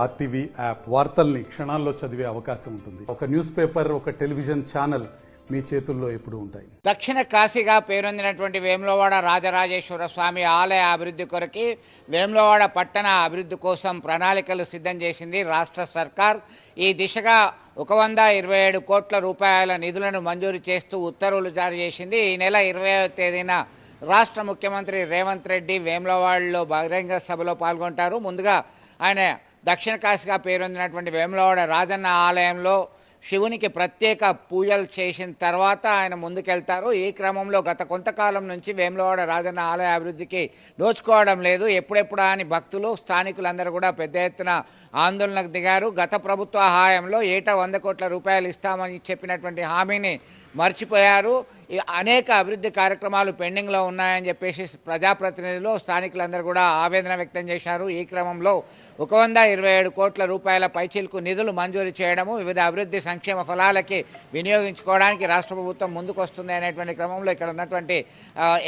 RTV app వార్తల్ని క్షణాల్లో చదివే అవకాశం ఉంటుంది. ఒక న్యూస్ పేపర్, ఒక టెలివిజన్ ఛానల్ మీ చేతుల్లో ఎప్పుడూ ఉంటాయి. దక్షిణ కాశీగా పేరొందినటువంటి వేములవాడ రాజరాజేశ్వర స్వామి ఆలయ అభివృద్ధి కొరకి వేములవాడ పట్టణ అభివృద్ధి కోసం ప్రణాళికలు సిద్ధం చేసింది రాష్ట్ర సర్కార్. ఈ దిశగా 127 కోట్ల రూపాయల నిధులను మంజూరు చేస్తూ ఉత్తర్వులు జారీ చేసింది. ఈ నెల 20వ తేదీన రాష్ట్ర ముఖ్యమంత్రి రేవంత్ రెడ్డి వేములవాడలో బహిరంగ సభలో పాల్గొంటారు. ముందుగా ఆయన దక్షిణ కాశీగా పేరొందినటువంటి వేములవాడ రాజన్న ఆలయంలో శివునికి ప్రత్యేక పూజలు చేసిన తర్వాత ఆయన ముందుకెళ్తారు. ఈ క్రమంలో గత కొంతకాలం నుంచి వేములవాడ రాజన్న ఆలయ అభివృద్ధికి నోచుకోవడం లేదు. ఎప్పుడెప్పుడు అని భక్తులు స్థానికులందరూ కూడా పెద్ద ఎత్తున ఆందోళనకు దిగారు. గత ప్రభుత్వ హయాంలో ఏటా 100 కోట్ల రూపాయలు ఇస్తామని చెప్పినటువంటి హామీని మర్చిపోయారు. అనేక అభివృద్ధి కార్యక్రమాలు పెండింగ్లో ఉన్నాయని చెప్పేసి ప్రజాప్రతినిధులు స్థానికులందరూ కూడా ఆవేదన వ్యక్తం చేశారు. ఈ క్రమంలో 127 కోట్ల రూపాయల పైచిలకు నిధులు మంజూరు చేయడము, వివిధ అభివృద్ధి సంక్షేమ ఫలాలకి వినియోగించుకోవడానికి రాష్ట్ర ప్రభుత్వం ముందుకొస్తుంది అనేటువంటి క్రమంలో ఇక్కడ ఉన్నటువంటి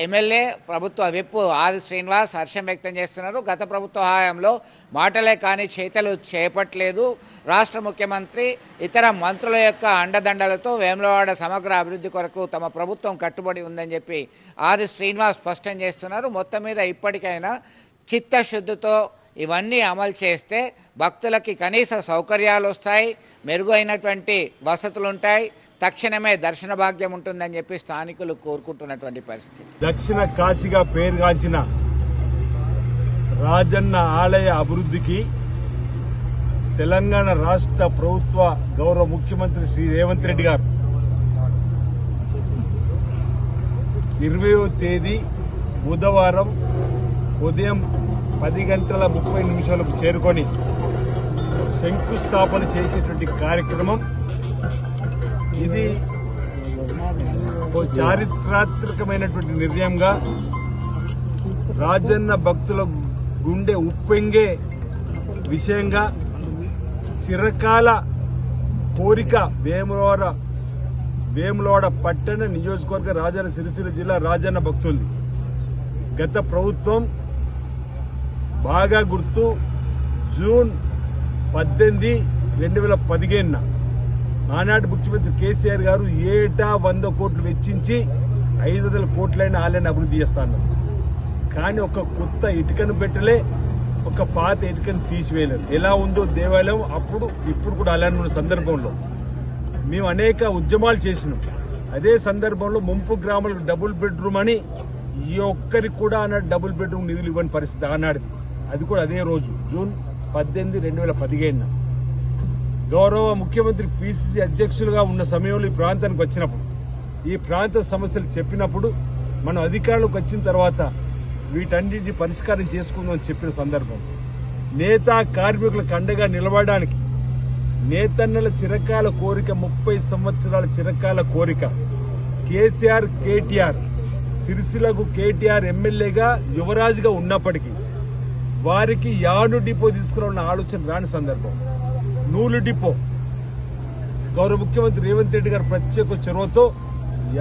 ఎమ్మెల్యే ప్రభుత్వ విప్ ఆది శ్రీనివాస్ హర్షం వ్యక్తం చేస్తున్నారు. గత ప్రభుత్వ హయాంలో మాటలే కానీ చేతలు చేపట్టలేదు. రాష్ట్ర ముఖ్యమంత్రి ఇతర మంత్రుల యొక్క అండదండలతో వేములవాడ సమగ్ర అభివృద్ధి కొరకు తమ ప్రభుత్వం కట్టుబడి ఉందని చెప్పి ఆది శ్రీనివాస్ స్పష్టం చేస్తున్నారు. మొత్తం మీద ఇప్పటికైనా చిత్తశుద్ధితో ఇవన్నీ అమలు చేస్తే భక్తులకి కనీస సౌకర్యాలు వస్తాయి, మెరుగైనటువంటి వసతులు ఉంటాయి, తక్షణమే దర్శన భాగ్యం ఉంటుందని చెప్పి స్థానికులు కోరుకుంటున్నటువంటి పరిస్థితి. దక్షిణ కాశీగా పేరుగాంచిన రాజన్న ఆలయ అభివృద్ధికి తెలంగాణ రాష్ట్ర ప్రభుత్వ గౌరవ ముఖ్యమంత్రి శ్రీ రేవంత్ రెడ్డి గారు 20వ తేదీ బుధవారం ఉదయం 10:30 చేరుకొని శంకుస్థాపన చేసేటువంటి కార్యక్రమం ఇది ఓ చారిత్రాత్మకమైనటువంటి నిర్ణయంగా రాజన్న భక్తుల గుండె ఉప్పొంగే విషయంగా చిరకాల కోరిక వేములవాడ పట్టణ నియోజకవర్గ రాజన్న సిరిసిల్ల జిల్లా రాజన్న భక్తులది. గత ప్రభుత్వం బాగా గుర్తు జూన్ 18, 2015 ఆనాటి ముఖ్యమంత్రి కేసీఆర్ గారు ఏటా 100 కోట్లు వెచ్చించి 500 కోట్లైన ఆలయాన్ని అభివృద్ధి చేస్తాను. కానీ ఒక కొత్త ఇటుకను పెట్టలే, ఒక పాత ఇటుకను తీసివేయలేదు. ఎలా ఉందో దేవాలయం అప్పుడు ఇప్పుడు కూడా అలానే ఉన్న సందర్భంలో మేము అనేక ఉద్యమాలు చేసినాం. అదే సందర్భంలో ముంపు గ్రామాలకు డబుల్ బెడ్రూమ్ అని ఈ ఒక్కరికి కూడా ఆనాడు డబుల్ బెడ్రూమ్ నిధులు ఇవ్వని పరిస్థితి ఆనాడు. అది కూడా అదే రోజు జూన్ 18, 2015 గౌరవ ముఖ్యమంత్రి పిసిసి అధ్యక్షులుగా ఉన్న సమయంలో ఈ ప్రాంతానికి వచ్చినప్పుడు ఈ ప్రాంత సమస్యలు చెప్పినప్పుడు మనం అధికారంలోకి వచ్చిన తర్వాత వీటన్నింటినీ పరిష్కారం చేసుకుందామని చెప్పిన సందర్భం నేతా కార్మికులకు అండగా నిలబడడానికి నేతన్నల చిరకాల కోరిక 30 సంవత్సరాల చిరకాల కోరిక కేసీఆర్ కేటీఆర్ సిరిసిల్లకు కేటీఆర్ ఎమ్మెల్యేగా యువరాజుగా ఉన్నప్పటికీ వారికి యాను డిపో తీసుకురావాలన్న ఆలోచన రాని సందర్భం నూలు డిపో గౌరవ ముఖ్యమంత్రి రేవంత్ రెడ్డి గారు ప్రత్యేక చొరవతో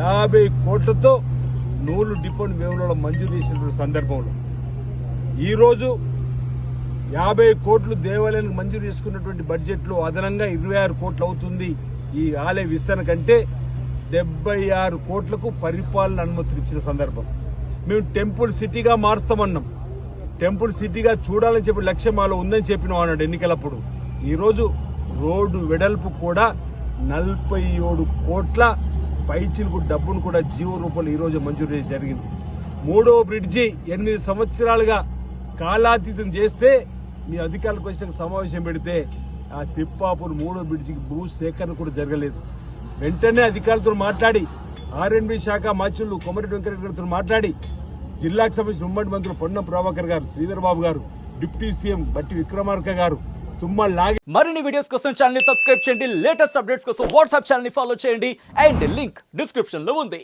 50 కోట్లతో నూలు డిపోని వేములలో మంజూరు చేసినటువంటి సందర్భంలో ఈరోజు 50 కోట్లు దేవాలయానికి మంజూరు చేసుకున్నటువంటి బడ్జెట్ లో అదనంగా 26 కోట్లు అవుతుంది. ఈ ఆలయ విస్తరణ కంటే 76 కోట్లకు పరిపాలన అనుమతులు ఇచ్చిన సందర్భం. మేము టెంపుల్ సిటీగా మారుస్తామన్నాం. టెంపుల్ సిటీగా చూడాలని చెప్పి లక్ష్యం మాలో ఉందని చెప్పినాం అన్నాడు ఎన్నికలప్పుడు. ఈరోజు రోడ్డు వెడల్పు కూడా 47 కోట్ల పైచిలకు డబ్బును కూడా జీవో రూపంలో ఈ రోజు మంజూరు చేసి జరిగింది. 3వ బ్రిడ్జి 8 సంవత్సరాలుగా కాలాతీతం చేస్తే మీ అధికారులకు వచ్చిన సమావేశం పెడితే ఆ తిప్పాపూర్ 3వ బ్రిడ్జికి భూ సేకరణ కూడా జరగలేదు. వెంటనే అధికారులతో మాట్లాడి ఆర్ఎండ్బి శాఖ మంత్రులు కొమరెడ్డి వెంకటరెడ్డితో మాట్లాడి జిల్లాకు సంబంధించిన ఉమ్మడి మంత్రులు పొన్నం ప్రభాకర్ గారు, శ్రీధర్ బాబు గారు, డిప్యూటీ సీఎం బట్టి విక్రమార్క గారు మరిన్ని వీడియోస్ కోసం ఛానల్ ని సబ్స్క్రైబ్ చేయండి. లేటెస్ట్ అప్డేట్స్ కోసం వాట్సాప్ ఛానల్ ని ఫాలో చేయండి. అండ్ లింక్ డిస్క్రిప్షన్ లో ఉంది.